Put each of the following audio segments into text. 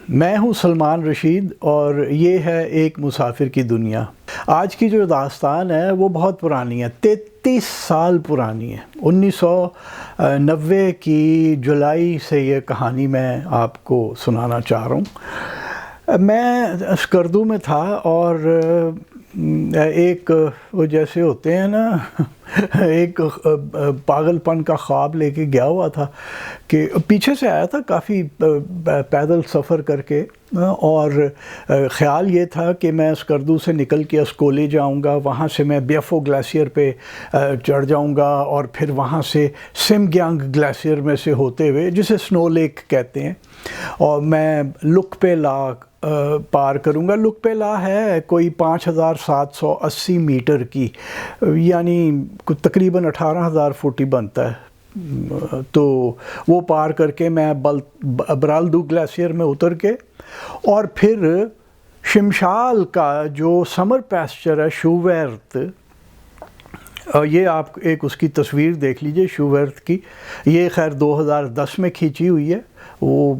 میں ہوں سلمان رشید اور یہ ہے ایک مسافر کی دنیا۔ آج کی جو داستان ہے وہ بہت پرانی ہے، 33 سال پرانی ہے۔ 1990 کی جولائی سے یہ کہانی میں آپ کو سنانا چاہ رہا ہوں۔ میں اسکردو میں تھا اور ایک وہ جیسے ہوتے ہیں نا ایک پاگل پن کا خواب لے کے گیا ہوا تھا کہ پیچھے سے آیا تھا کافی پیدل سفر کر کے، اور خیال یہ تھا کہ میں اسکردو سے نکل کے اسکولے جاؤں گا، وہاں سے میں بیفو گلیشیئر پہ چڑھ جاؤں گا اور پھر وہاں سے سمگیانگ گلیشیئر میں سے ہوتے ہوئے جسے سنو لیک کہتے ہیں، اور میں لک پہ لا پار کروں گا۔ لک پہ لا ہے کوئی 5780 میٹر کی، یعنی تقریباً 18,000 فٹ ہی بنتا ہے۔ تو وہ پار کر کے میں برالدو گلیشیئر میں اتر کے اور پھر شمشال کا جو سمر پیسچر ہے شوویرت، یہ آپ ایک اس کی تصویر دیکھ لیجئے شوویرت کی، یہ خیر 2010 میں کھینچی ہوئی ہے، وہ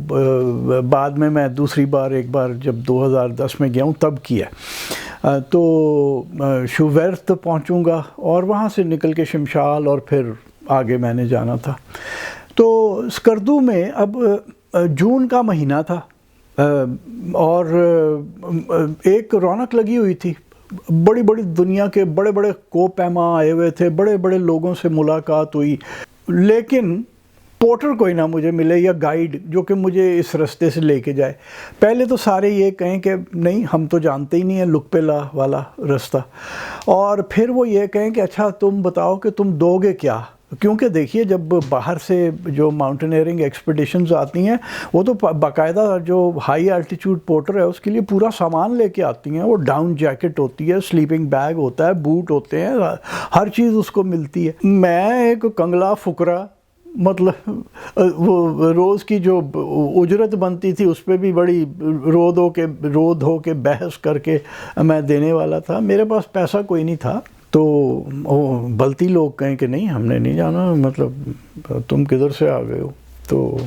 بعد میں دوسری بار ایک بار جب 2010 میں گیا ہوں تب کیا۔ تو شوویرت پہنچوں گا اور وہاں سے نکل کے شمشال اور پھر آگے میں نے جانا تھا۔ تو اسکردو میں اب جون کا مہینہ تھا اور ایک رونق لگی ہوئی تھی، بڑی بڑی دنیا کے بڑے بڑے کوہ پیما آئے ہوئے تھے، بڑے بڑے لوگوں سے ملاقات ہوئی، لیکن پورٹر کوئی نہ مجھے ملے یا گائیڈ جو کہ مجھے اس رستے سے لے کے جائے۔ پہلے تو سارے یہ کہیں کہ نہیں ہم تو جانتے ہی نہیں ہیں لک پہ لا والا رستہ، اور پھر وہ یہ کہیں کہ اچھا تم بتاؤ کہ تم دو گے کیا، کیونکہ دیکھیے جب باہر سے جو ماؤنٹینئرنگ ایکسپیڈیشنز آتی ہیں وہ تو باقاعدہ جو ہائی الٹیچیوڈ پورٹر ہے اس کے لیے پورا سامان لے کے آتی ہیں، وہ ڈاؤن جیکٹ ہوتی ہے، سلیپنگ بیگ ہوتا ہے، بوٹ ہوتے ہیں، ہر چیز اس کو ملتی ہے۔ میں ایک کنگلا فقرا، مطلب وہ روز کی جو اجرت بنتی تھی اس پہ بھی بڑی رو دھو کے بحث کر کے میں دینے والا تھا، میرے پاس پیسہ کوئی نہیں تھا۔ تو بلتی لوگ کہیں کہ نہیں ہم نے نہیں جانا، مطلب تم کدھر سے آ گئے ہو، تو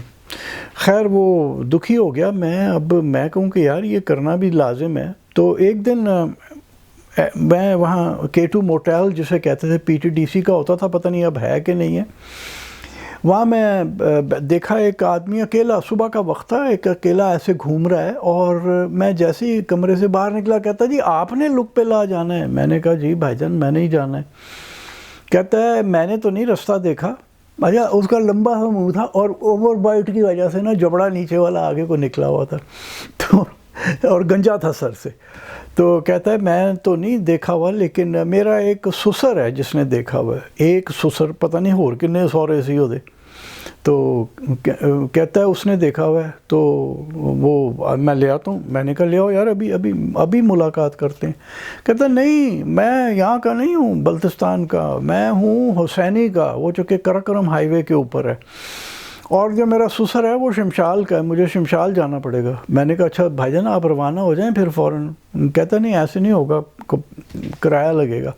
خیر وہ دکھی ہو گیا۔ اب میں کہوں کہ یار یہ کرنا بھی لازم ہے۔ تو ایک دن میں وہاں K2 موٹیل جسے کہتے تھے PTDC کا ہوتا تھا، پتہ نہیں اب ہے کہ نہیں ہے، وہاں میں دیکھا ایک آدمی اکیلا، صبح کا وقت تھا، ایک اکیلا ایسے گھوم رہا ہے، اور میں جیسے ہی کمرے سے باہر نکلا کہتا جی آپ نے لک پہ لا جانا ہے؟ میں نے کہا جی بھائی جان میں نے ہی جانا ہے۔ کہتا ہے میں نے تو نہیں رستہ دیکھا۔ اچھا اس کا لمبا سا منہ تھا اور اوور بائٹ کی وجہ سے نا جبڑا نیچے والا آگے کو نکلا ہوا تھا، تو اور گنجا تھا سر سے۔ تو کہتا ہے میں تو نہیں دیکھا ہوا، لیکن میرا ایک سسر ہے جس نے دیکھا ہوا ہے، ایک سسر پتہ نہیں ہور کنے سورے سی ہو دے، تو کہتا ہے اس نے دیکھا ہوا ہے، تو وہ میں لے آتا ہوں۔ میں نے کہا لے آؤ یار، ابھی ملاقات کرتے ہیں۔ کہتا ہے نہیں میں یہاں کا نہیں ہوں، بلتستان کا، میں ہوں حسینی کا، وہ جو کہ کراکرم ہائی وے کے اوپر ہے، اور جو میرا سسر ہے وہ شمشال کا ہے، مجھے شمشال جانا پڑے گا۔ میں نے کہا اچھا بھائی جان آپ روانہ ہو جائیں پھر فوراً۔ کہتا نہیں ایسے نہیں ہوگا، کرایہ لگے گا۔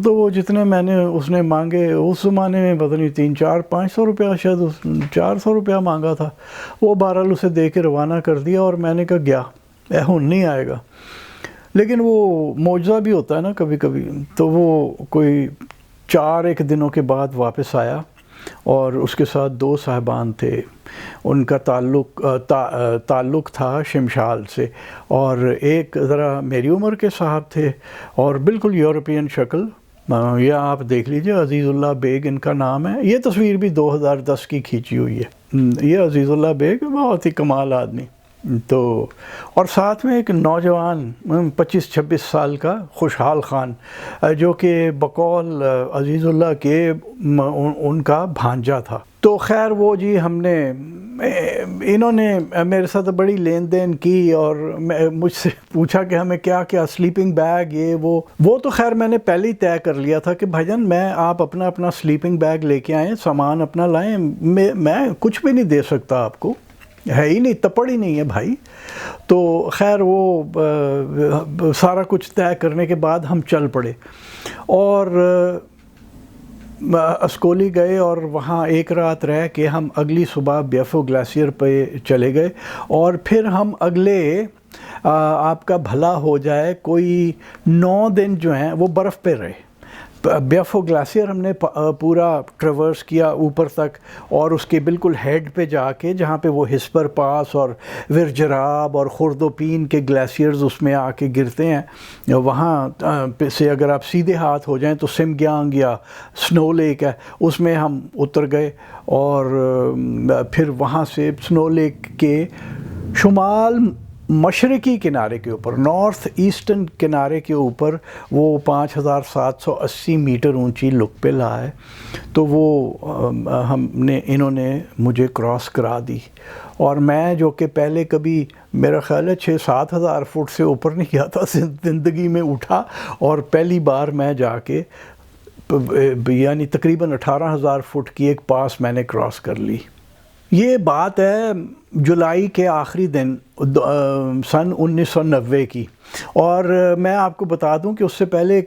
تو وہ جتنے میں نے اس نے مانگے اس زمانے میں پتہ نہیں 300-400-500 روپیہ، شاید 400 روپیہ مانگا تھا، وہ بہرحال اسے دے کے روانہ کر دیا، اور میں نے کہا گیا ہوں نہیں آئے گا۔ لیکن وہ معجزہ بھی ہوتا ہے نا کبھی کبھی، تو وہ کوئی 4 دنوں کے بعد واپس آیا، اور اس کے ساتھ 2 صاحبان تھے، ان کا تعلق تھا شمشال سے، اور ایک ذرا میری عمر کے صاحب تھے اور بالکل یورپین شکل، یہ آپ دیکھ لیجئے عزیز اللہ بیگ ان کا نام ہے، یہ تصویر بھی 2010 کی کھینچی ہوئی ہے، یہ عزیز اللہ بیگ بہت ہی کمال آدمی۔ تو اور ساتھ میں ایک نوجوان 25-26 سال کا خوشحال خان، جو کہ بقول عزیز اللہ کے ان کا بھانجا تھا۔ تو خیر وہ جی انہوں نے میرے ساتھ بڑی لین دین کی، اور مجھ سے پوچھا کہ ہمیں کیا کیا سلیپنگ بیگ یہ وہ تو خیر میں نے پہلے ہی طے کر لیا تھا کہ بھائی جان آپ اپنا سلیپنگ بیگ لے کے آئیں، سامان اپنا لائیں، میں کچھ بھی نہیں دے سکتا آپ کو، ہے ہی نہیں، تپڑ ہی نہیں ہے بھائی۔ تو خیر وہ سارا کچھ طے کرنے کے بعد ہم چل پڑے، اور اسکولی گئے اور وہاں ایک رات رہ کے ہم اگلی صبح بیفو گلیشیئر پہ چلے گئے، اور پھر ہم اگلے آپ کا بھلا ہو جائے کوئی 9 دن جو ہیں وہ برف پہ رہے۔ بیفو گلیشیئر ہم نے پورا ٹریورس کیا اوپر تک، اور اس کے بالکل ہیڈ پہ جا کے جہاں پہ وہ ہسپر پاس اور ورجراب اور خردوپین کے گلیشیئرز اس میں آ کے گرتے ہیں، وہاں سے اگر آپ سیدھے ہاتھ ہو جائیں تو سمگیانگ یا سنو لیک ہے، اس میں ہم اتر گئے، اور پھر وہاں سے سنو لیک کے شمال مشرقی کنارے کے اوپر، نارتھ ایسٹرن کنارے کے اوپر وہ 5780 میٹر اونچی لکپلا ہے، تو وہ انہوں نے مجھے کراس کرا دی، اور میں جو کہ پہلے کبھی میرا خیال ہے 6-7 ہزار فٹ سے اوپر نہیں گیا تھا زندگی میں، اٹھا اور پہلی بار میں جا کے یعنی تقریباً 18,000 فٹ کی ایک پاس میں نے کراس کر لی۔ یہ بات ہے جولائی کے آخری دن سن 1990 کی، اور میں آپ کو بتا دوں کہ اس سے پہلے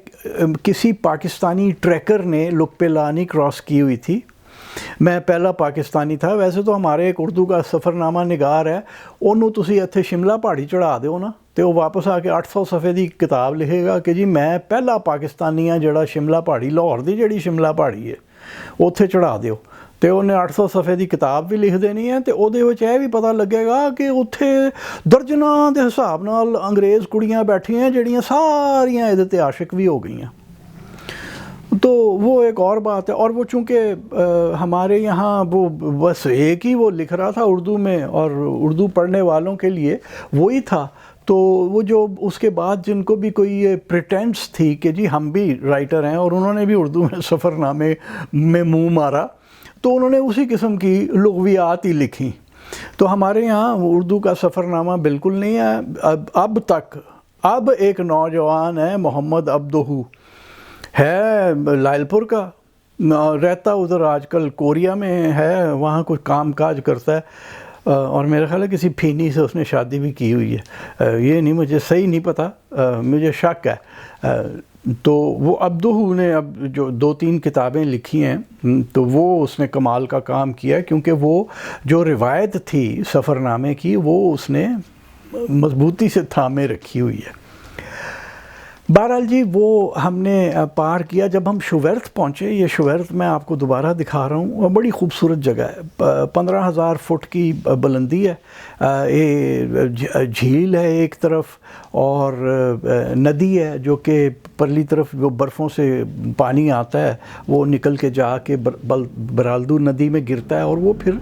کسی پاکستانی ٹریکر نے لکپلا نہیں کراس کی ہوئی تھی، میں پہلا پاکستانی تھا۔ ویسے تو ہمارے ایک اردو کا سفر نامہ نگار ہے، انہوں تسی اتھے شملہ پہاڑی چڑھا دیو نا تو وہ واپس آ کے 800 صفحے دی کتاب لکھے گا کہ جی میں پہلا پاکستانی ہاں جڑا شملہ پہاڑی، لاہور دی جڑی شملہ پہاڑی ہے اتھے چڑھا دیو، تو انہیں 800 صفحے دی کتاب بھی لکھ دینی ہے، تو وہ یہ بھی پتہ لگے گا کہ اتھے درجناں دے حساب نال انگریز کڑیاں بیٹھی ہیں جڑیاں ساریاں یہ عاشق بھی ہو گئی ہیں۔ تو وہ ایک اور بات ہے، اور وہ چونکہ ہمارے یہاں وہ بس ایک ہی وہ لکھ رہا تھا اردو میں، اور اردو پڑھنے والوں کے لیے وہی تھا، تو وہ جو اس کے بعد جن کو بھی کوئی یہ پریٹینس تھی کہ جی ہم بھی رائٹر ہیں اور انہوں نے بھی اردو میں سفر نامے میں منہ مارا، تو انہوں نے اسی قسم کی لغویات ہی لکھی۔ تو ہمارے یہاں اردو کا سفر نامہ بالکل نہیں ہے اب تک۔ اب ایک نوجوان ہے محمد عبدہو، ہے لائل پور کا، رہتا ادھر آج کل کوریا میں ہے، وہاں کچھ کام کاج کرتا ہے، اور میرا خیال ہے کسی پھینی سے اس نے شادی بھی کی ہوئی ہے، یہ نہیں مجھے صحیح نہیں پتہ، مجھے شک ہے۔ تو وہ عبدہو نے اب جو 2-3 کتابیں لکھی ہیں، تو وہ اس نے کمال کا کام کیا، کیونکہ وہ جو روایت تھی سفر نامے کی وہ اس نے مضبوطی سے تھامے رکھی ہوئی ہے۔ بہرحال جی وہ ہم نے پار کیا، جب ہم شوورت پہنچے، یہ شوورت میں آپ کو دوبارہ دکھا رہا ہوں، بڑی خوبصورت جگہ ہے، 15,000 فٹ کی بلندی ہے، جھیل ہے ایک طرف، اور ندی ہے جو کہ پرلی طرف وہ برفوں سے پانی آتا ہے، وہ نکل کے جا کے برالدو ندی میں گرتا ہے، اور وہ پھر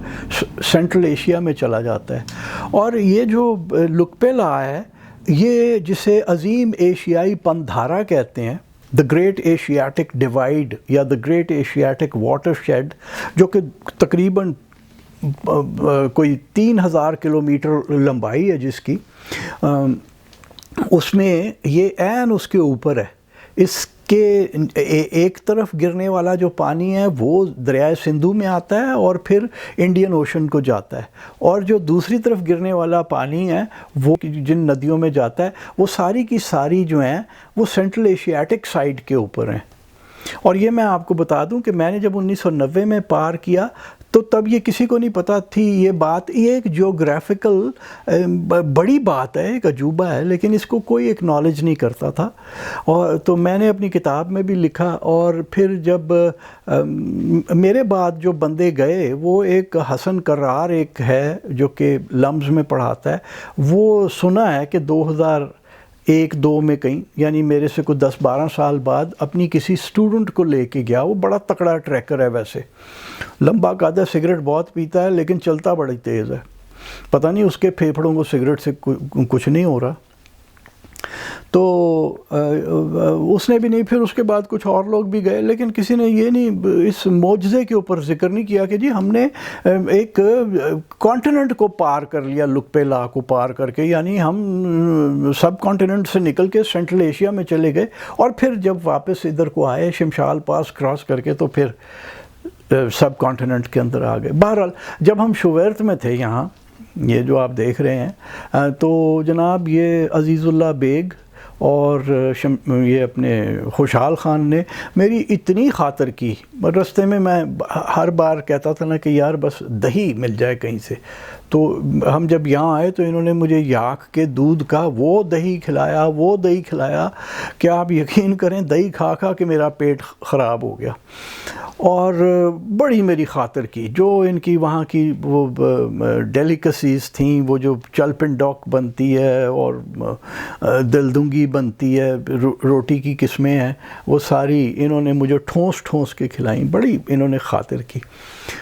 سینٹرل ایشیا میں چلا جاتا ہے۔ اور یہ جو لکپلا ہے، یہ جسے عظیم ایشیائی پندھارا کہتے ہیں، دا گریٹ ایشیاٹک ڈیوائیڈ یا the great Asiatic watershed, جو کہ تقریباً کوئی 3,000 کلومیٹر لمبائی ہے جس کی، اس میں یہ عین اس کے اوپر ہے۔ اس کے ایک طرف گرنے والا جو پانی ہے وہ دریائے سندھو میں آتا ہے اور پھر انڈین اوشن کو جاتا ہے، اور جو دوسری طرف گرنے والا پانی ہے وہ جن ندیوں میں جاتا ہے وہ ساری کی ساری جو ہیں وہ سینٹرل ایشیاٹک سائڈ کے اوپر ہیں۔ اور یہ میں آپ کو بتا دوں کہ میں نے جب 1990 میں پار کیا تو تب یہ کسی کو نہیں پتہ تھی یہ بات، یہ ایک جیوگرافیکل بڑی بات ہے، ایک عجوبہ ہے، لیکن اس کو کوئی ایکنالج نہیں کرتا تھا، اور تو میں نے اپنی کتاب میں بھی لکھا، اور پھر جب میرے بعد جو بندے گئے وہ ایک حسن کرار ایک ہے جو کہ لمز میں پڑھاتا ہے، وہ سنا ہے کہ 2001-2 میں کہیں، یعنی میرے سے کوئی 10-12 سال بعد اپنی کسی سٹوڈنٹ کو لے کے گیا، وہ بڑا تکڑا ٹریکر ہے، ویسے لمبا قد ہے، سگریٹ بہت پیتا ہے لیکن چلتا بڑی تیز ہے، پتہ نہیں اس کے پھیپھڑوں کو سگریٹ سے کچھ نہیں ہو رہا، تو اس نے بھی نہیں، پھر اس کے بعد کچھ اور لوگ بھی گئے، لیکن کسی نے یہ نہیں اس معجزے کے اوپر ذکر نہیں کیا کہ جی ہم نے ایک کانٹیننٹ کو پار کر لیا، لکپلا کو پار کر کے، یعنی ہم سب کانٹیننٹ سے نکل کے سینٹرل ایشیا میں چلے گئے، اور پھر جب واپس ادھر کو آئے شمشال پاس کراس کر کے تو پھر سب کانٹیننٹ کے اندر آ گئے۔ بہرحال جب ہم شوورت میں تھے یہاں، یہ جو آپ دیکھ رہے ہیں، تو جناب یہ عزیز اللہ بیگ اور یہ اپنے خوشحال خان نے میری اتنی خاطر کی، رستے میں میں ہر بار کہتا تھا نا کہ یار بس دہی مل جائے کہیں سے، تو ہم جب یہاں آئے تو انہوں نے مجھے یاک کے دودھ کا وہ دہی کھلایا کہ آپ یقین کریں دہی کھا کھا کہ میرا پیٹ خراب ہو گیا، اور بڑی میری خاطر کی جو ان کی وہاں کی وہ ڈیلیکسیز تھیں، وہ جو چلپن ڈاک بنتی ہے اور دلدنگی بنتی ہے، روٹی کی قسمیں ہیں، وہ ساری انہوں نے مجھے ٹھونس کے کھلائیں، بڑی انہوں نے خاطر کی۔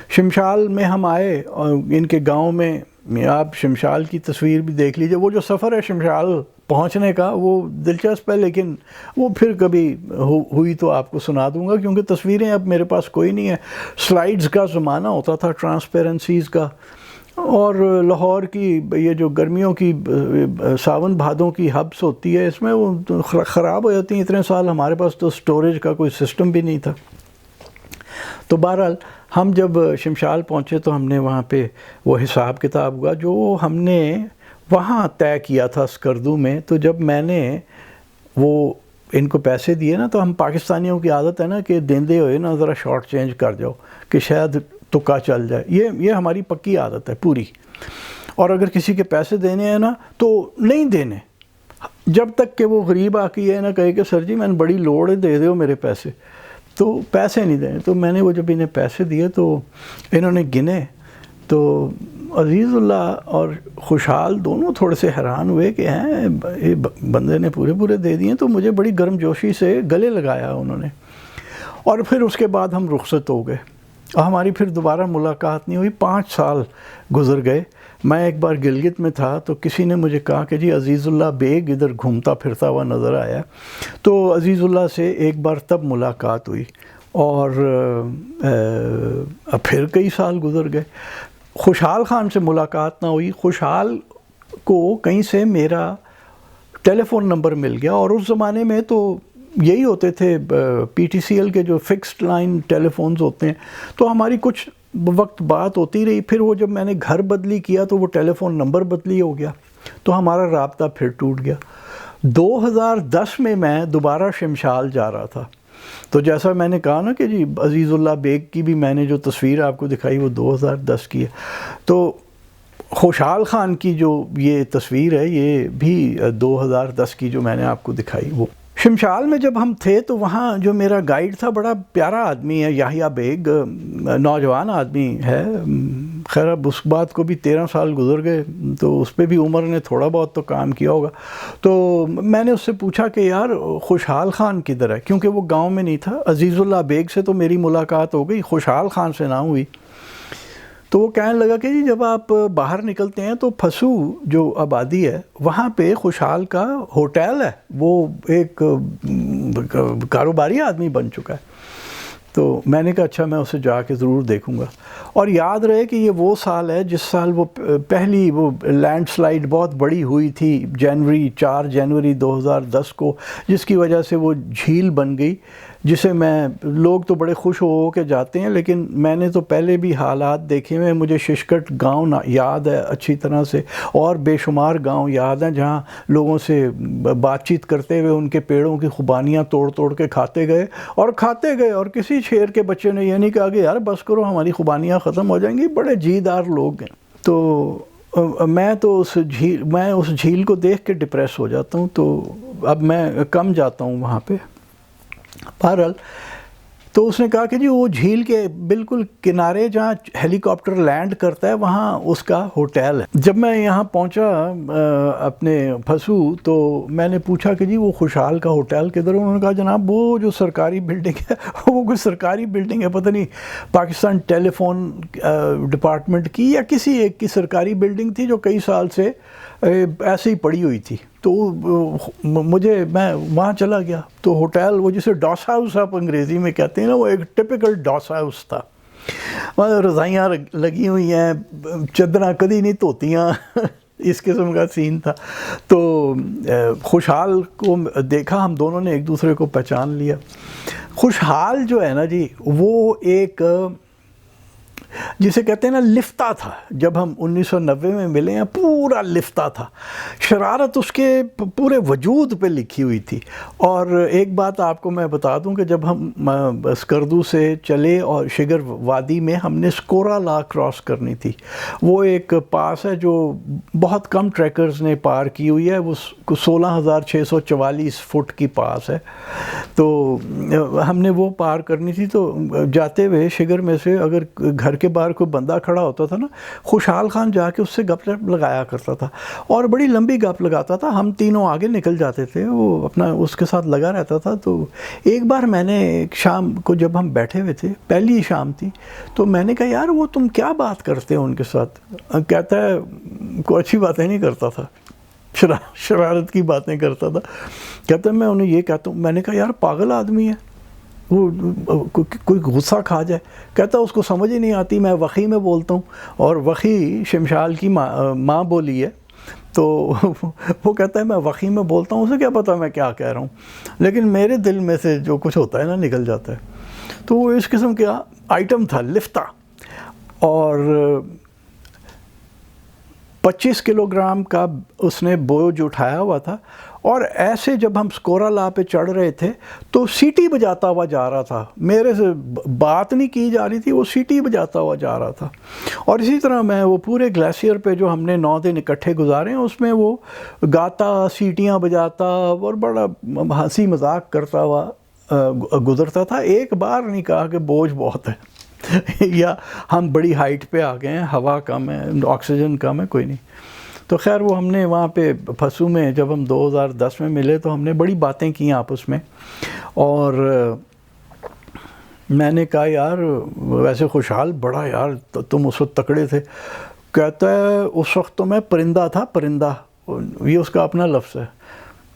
شمشال میں ہم آئے اور ان کے گاؤں میں آپ شمشال کی تصویر بھی دیکھ لیجئے، وہ جو سفر ہے شمشال پہنچنے کا وہ دلچسپ ہے، لیکن وہ پھر کبھی ہوئی تو آپ کو سنا دوں گا، کیونکہ تصویریں اب میرے پاس کوئی نہیں ہے۔ سلائیڈز کا زمانہ ہوتا تھا، ٹرانسپیرنسیز کا، اور لاہور کی یہ جو گرمیوں کی ساون بھادوں کی ہبس ہوتی ہے، اس میں وہ خراب ہو جاتی ہیں۔ اتنے سال ہمارے پاس تو سٹوریج کا کوئی سسٹم بھی نہیں تھا۔ تو بہرحال ہم جب شمشال پہنچے تو ہم نے وہاں پہ وہ حساب کتاب ہوا جو ہم نے وہاں طے کیا تھا اسکردو میں۔ تو جب میں نے وہ ان کو پیسے دیے نا، تو ہم پاکستانیوں کی عادت ہے نا کہ دیندے ہوئے نا ذرا شارٹ چینج کر جاؤ کہ شاید تکا چل جائے، یہ ہماری پکی عادت ہے پوری۔ اور اگر کسی کے پیسے دینے ہیں نا تو نہیں دینے جب تک کہ وہ غریب آ کے یہ نہ کہے کہ سر جی میں نے بڑی لوڑ ہے، دے دیو میرے پیسے، تو پیسے نہیں دیں۔ تو میں نے وہ جب انہیں پیسے دیے تو انہوں نے گنے، تو عزیز اللہ اور خوشحال دونوں تھوڑے سے حیران ہوئے کہ یہ بندے نے پورے دے دیے، تو مجھے بڑی گرم جوشی سے گلے لگایا انہوں نے۔ اور پھر اس کے بعد ہم رخصت ہو گئے، ہماری پھر دوبارہ ملاقات نہیں ہوئی۔ 5 سال گزر گئے۔ میں ایک بار گلگت میں تھا تو کسی نے مجھے کہا کہ جی عزیز اللہ بیگ ادھر گھومتا پھرتا ہوا نظر آیا، تو عزیز اللہ سے ایک بار تب ملاقات ہوئی، اور پھر کئی سال گزر گئے۔ خوشحال خان سے ملاقات نہ ہوئی، خوشحال کو کہیں سے میرا ٹیلی فون نمبر مل گیا، اور اس زمانے میں تو یہی ہوتے تھے پی ٹی سی ایل کے جو فکسڈ لائن ٹیلی فونز ہوتے ہیں، تو ہماری کچھ وقت بات ہوتی رہی۔ پھر وہ جب میں نے گھر بدلی کیا تو وہ ٹیلی فون نمبر بدلی ہو گیا، تو ہمارا رابطہ پھر ٹوٹ گیا۔ 2010 میں میں دوبارہ شمشال جا رہا تھا، تو جیسا میں نے کہا نا کہ جی عزیز اللہ بیگ کی بھی میں نے جو تصویر آپ کو دکھائی وہ 2010 کی ہے، تو خوشحال خان کی جو یہ تصویر ہے یہ بھی 2010 کی جو میں نے آپ کو دکھائی۔ وہ شمشال میں جب ہم تھے تو وہاں جو میرا گائیڈ تھا بڑا پیارا آدمی ہے، یحییٰ بیگ، نوجوان آدمی ہے۔ خیر اب اس بات کو بھی 13 سال گزر گئے، تو اس پہ بھی عمر نے تھوڑا بہت تو کام کیا ہوگا۔ تو میں نے اس سے پوچھا کہ یار خوشحال خان کدھر ہے، کیونکہ وہ گاؤں میں نہیں تھا۔ عزیز اللہ بیگ سے تو میری ملاقات ہو گئی، خوشحال خان سے نہ ہوئی۔ تو وہ کہنے لگا کہ جی جب آپ باہر نکلتے ہیں تو پھسو جو آبادی ہے وہاں پہ خوشحال کا ہوٹل ہے، وہ ایک کاروباری آدمی بن چکا ہے۔ تو میں نے کہا اچھا میں اسے جا کے ضرور دیکھوں گا۔ اور یاد رہے کہ یہ وہ سال ہے جس سال وہ پہلی وہ لینڈ سلائیڈ بہت بڑی ہوئی تھی، 4 جنوری 2010 کو، جس کی وجہ سے وہ جھیل بن گئی، جسے لوگ تو بڑے خوش ہو کے جاتے ہیں، لیکن میں نے تو پہلے بھی حالات دیکھے ہوئے، مجھے ششکٹ گاؤں یاد ہے اچھی طرح سے، اور بے شمار گاؤں یاد ہیں جہاں لوگوں سے بات چیت کرتے ہوئے ان کے پیڑوں کی خوبانیاں توڑ کے کھاتے گئے، اور کسی شیر کے بچے نے یہ نہیں کہا کہ یار بس کرو ہماری خوبانیاں ختم ہو جائیں گی، بڑے جی دار لوگ ہیں۔ تو میں اس جھیل کو دیکھ کے ڈپریس ہو جاتا ہوں، تو اب میں کم جاتا ہوں وہاں پہ۔ بہرحال تو اس نے کہا کہ جی وہ جھیل کے بالکل کنارے جہاں ہیلی کاپٹر لینڈ کرتا ہے وہاں اس کا ہوٹل ہے۔ جب میں یہاں پہنچا اپنے پھسو تو میں نے پوچھا کہ جی وہ خوشحال کا ہوٹل کدھر ہے؟ انہوں نے کہا جناب وہ جو سرکاری بلڈنگ ہے وہ کوئی سرکاری بلڈنگ ہے، پتہ نہیں پاکستان ٹیلی فون ڈپارٹمنٹ کی یا کسی ایک کی سرکاری بلڈنگ تھی جو کئی سال سے ایسے ہی پڑی ہوئی تھی۔ تو میں وہاں چلا گیا تو ہوٹل وہ جسے ڈاس ہاؤس آپ انگریزی میں کہتے ہیں نا، وہ ایک ٹپیکل ڈاس ہاؤس تھا، وہاں رضائیاں لگی ہوئی ہیں، چادریں کدی نہیں دھوتیاں، اس قسم کا سین تھا۔ تو خوشحال کو دیکھا، ہم دونوں نے ایک دوسرے کو پہچان لیا۔ خوشحال جو ہے نا جی وہ ایک جسے کہتے ہیں نا لفتہ تھا. جب ہم 1990 میں ملے ہیں پورا لفتہ تھا, شرارت اس کے پورے وجود پہ لکھی ہوئی تھی. اور ایک بات آپ کو میں بتا دوں کہ جب ہم اسکردو سے چلے اور شگر وادی میں ہم نے سکورا لا کراس کرنی تھی. وہ ایک پاس ہے جو بہت کم ٹریکرز نے پار کی ہوئی ہے, وہ 16,644 فٹ کی پاس ہے. تو ہم نے وہ پار کرنی تھی. تو جاتے ہوئے شگر میں سے اگر گھر کے باہر کوئی بندہ کھڑا ہوتا تھا نا, خوشحال خان جا کے اس سے گپ لگایا کرتا تھا اور بڑی لمبی گپ لگاتا تھا. ہم تینوں آگے نکل جاتے تھے, وہ اپنا اس کے ساتھ لگا رہتا تھا. تو ایک بار میں نے ایک شام کو جب ہم بیٹھے ہوئے تھے, پہلی شام تھی, تو میں نے کہا یار وہ تم کیا بات کرتے ہو ان کے ساتھ؟ کہتا ہے کوئی اچھی باتیں نہیں کرتا تھا, شرارت کی باتیں کرتا تھا. کہتا ہے میں انہیں یہ کہتا ہوں. میں نے کہا یار پاگل آدمی ہے, وہ کوئی غصہ کھا جائے. کہتا اس کو سمجھ ہی نہیں آتی, میں وخی میں بولتا ہوں, اور وخی شمشال کی ماں بولی ہے. تو وہ کہتا ہے میں وخی میں بولتا ہوں, اسے کیا پتا میں کیا کہہ رہا ہوں, لیکن میرے دل میں سے جو کچھ ہوتا ہے نا نکل جاتا ہے. تو وہ اس قسم کا آئٹم تھا لفتہ, اور 25 کلو گرام کا اس نے بوجھ اٹھایا ہوا تھا. اور ایسے جب ہم سکورا لا پہ چڑھ رہے تھے تو سیٹی بجاتا ہوا جا رہا تھا, میرے سے بات نہیں کی جا رہی تھی, وہ سیٹی بجاتا ہوا جا رہا تھا. اور اسی طرح میں وہ پورے گلیشیئر پہ جو ہم نے 9 دن اکٹھے گزارے ہیں اس میں وہ گاتا, سیٹیاں بجاتا اور بڑا ہنسی مذاق کرتا ہوا گزرتا تھا. ایک بار نہیں کہا کہ بوجھ بہت ہے یا ہم بڑی ہائٹ پہ آ گئے ہیں, ہوا کم ہے, آکسیجن کم ہے, کوئی نہیں. تو خیر وہ ہم نے وہاں پہ پھسو میں جب ہم 2010 میں ملے تو ہم نے بڑی باتیں کی آپس میں. اور میں نے کہا یار ویسے خوشحال بڑا یار تم اس وقت تکڑے تھے. کہتا ہے اس وقت تو میں پرندہ تھا, پرندہ, یہ اس کا اپنا لفظ ہے.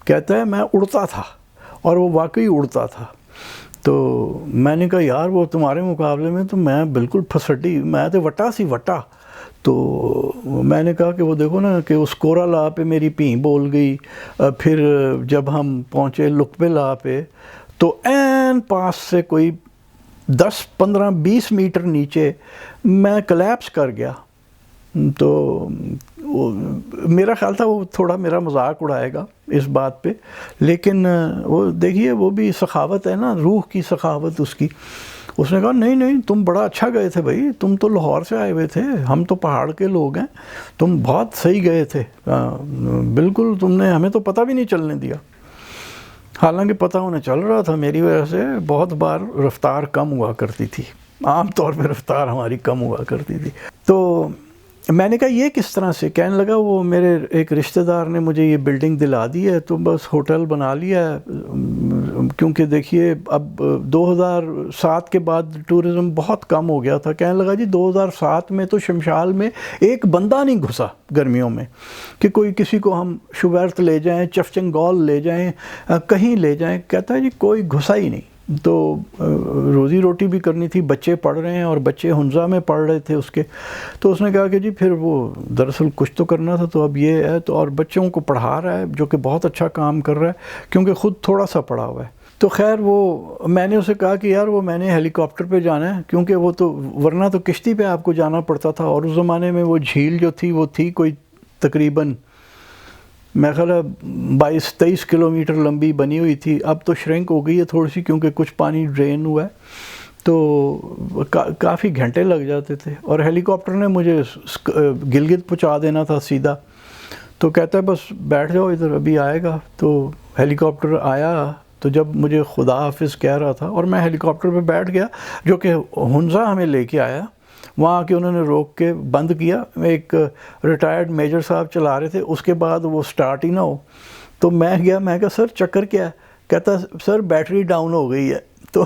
کہتا ہے میں اڑتا تھا, اور وہ واقعی اڑتا تھا. تو میں نے کہا یار وہ تمہارے مقابلے میں تو میں بالکل پھسٹی, میں تو وٹا سی وٹا. تو میں نے کہا کہ وہ دیکھو نا کہ اس کورا لا پہ میری پیں بول گئی. پھر جب ہم پہنچے لقبے لا پہ تو این پاس سے کوئی 10, 15, 20 میٹر نیچے میں کلیپس کر گیا. تو میرا خیال تھا وہ تھوڑا میرا مذاق اڑائے گا اس بات پہ, لیکن وہ دیکھیے وہ بھی سخاوت ہے نا, روح کی سخاوت اس کی. اس نے کہا نہیں تم بڑا اچھا گئے تھے بھائی, تم تو لاہور سے آئے ہوئے تھے, ہم تو پہاڑ کے لوگ ہیں, تم بہت صحیح گئے تھے, بالکل تم نے ہمیں تو پتہ بھی نہیں چلنے دیا. حالانکہ پتہ انہیں چل رہا تھا, میری وجہ سے بہت بار رفتار کم ہوا کرتی تھی, عام طور پہ رفتار ہماری کم ہوا کرتی تھی. تو میں نے کہا یہ کس طرح سے؟ کہنے لگا وہ میرے ایک رشتہ دار نے مجھے یہ بلڈنگ دلا دی ہے, تو بس ہوٹل بنا لیا ہے. کیونکہ دیکھیے اب 2007 کے بعد ٹورزم بہت کم ہو گیا تھا. کہنے لگا جی 2007 میں تو شمشال میں ایک بندہ نہیں گھسا گرمیوں میں کہ کوئی کسی کو ہم شوبرت لے جائیں, چفچنگول لے جائیں, کہیں لے جائیں. کہتا ہے جی کوئی گھسا ہی نہیں. تو روزی روٹی بھی کرنی تھی, بچے پڑھ رہے ہیں اور بچے ہنزا میں پڑھ رہے تھے اس کے. تو اس نے کہا کہ جی پھر وہ دراصل کچھ تو کرنا تھا, تو اب یہ ہے. تو اور بچوں کو پڑھا رہا ہے جو کہ بہت اچھا کام کر رہا ہے کیونکہ خود تھوڑا سا پڑھا ہوا ہے. تو خیر وہ میں نے اسے کہا کہ یار وہ میں نے ہیلی کاپٹر پہ جانا ہے, کیونکہ وہ تو ورنہ تو کشتی پہ آپ کو جانا پڑتا تھا. اور اس زمانے میں وہ جھیل جو تھی وہ تھی کوئی تقریباً میں خیال ہے 22-23 کلومیٹر لمبی بنی ہوئی تھی. اب تو شرنک ہو گئی ہے تھوڑی سی کیونکہ کچھ پانی ڈرین ہوا ہے. تو کافی گھنٹے لگ جاتے تھے, اور ہیلی کاپٹر نے مجھے گلگت پہنچا دینا تھا سیدھا. تو کہتا ہے بس بیٹھ جاؤ ادھر ابھی آئے گا. تو ہیلی کاپٹر آیا, تو جب مجھے خدا حافظ کہہ رہا تھا اور میں ہیلی کاپٹر پہ بیٹھ گیا جو کہ ہنزا ہمیں لے کے آیا. وہاں آ کے انہوں نے روک کے بند کیا, ایک ریٹائرڈ میجر صاحب چلا رہے تھے. اس کے بعد وہ سٹارٹ ہی نہ ہو تو میں گیا, میں کہا سر چکر کیا ہے؟ کہتا سر بیٹری ڈاؤن ہو گئی ہے. تو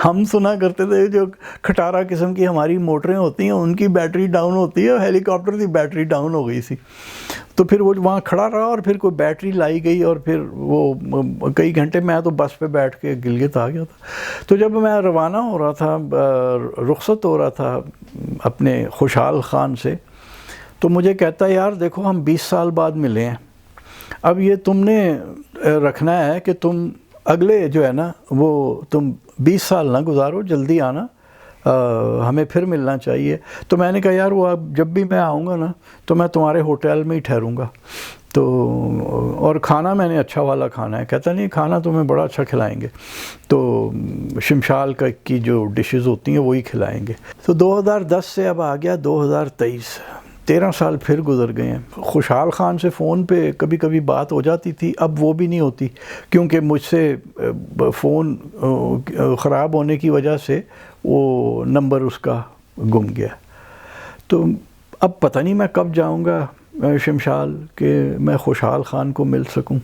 ہم سنا کرتے تھے جو کھٹارا قسم کی ہماری موٹریں ہوتی ہیں ان کی بیٹری ڈاؤن ہوتی ہے, ہیلی کاپٹر کی بیٹری ڈاؤن ہو گئی سی. تو پھر وہ وہاں کھڑا رہا اور پھر کوئی بیٹری لائی گئی, اور پھر وہ کئی گھنٹے میں تو بس پہ بیٹھ کے گلگت آ گیا تھا. تو جب میں روانہ ہو رہا تھا, رخصت ہو رہا تھا اپنے خوشحال خان سے, تو مجھے کہتا ہے یار دیکھو ہم 20 سال بعد ملے ہیں, اب یہ تم نے رکھنا ہے کہ تم اگلے جو ہے نا وہ تم 20 سال نہ گزارو, جلدی آنا, ہمیں پھر ملنا چاہیے. تو میں نے کہا یار وہ اب جب بھی میں آؤں گا نا تو میں تمہارے ہوٹل میں ہی ٹھہروں گا. تو اور کھانا میں نے اچھا والا کھانا ہے. کہتا نہیں کھانا تمہیں بڑا اچھا کھلائیں گے. تو شمشال کی جو ڈشز ہوتی ہیں وہی کھلائیں گے. تو 2010 سے اب آ گیا 2023، 13 سال پھر گزر گئے ہیں. خوشحال خان سے فون پہ کبھی کبھی بات ہو جاتی تھی، اب وہ بھی نہیں ہوتی کیونکہ مجھ سے فون خراب ہونے کی وجہ سے وہ نمبر اس کا گم گیا. تو اب پتہ نہیں میں کب جاؤں گا شمشال کہ میں خوشحال خان کو مل سکوں.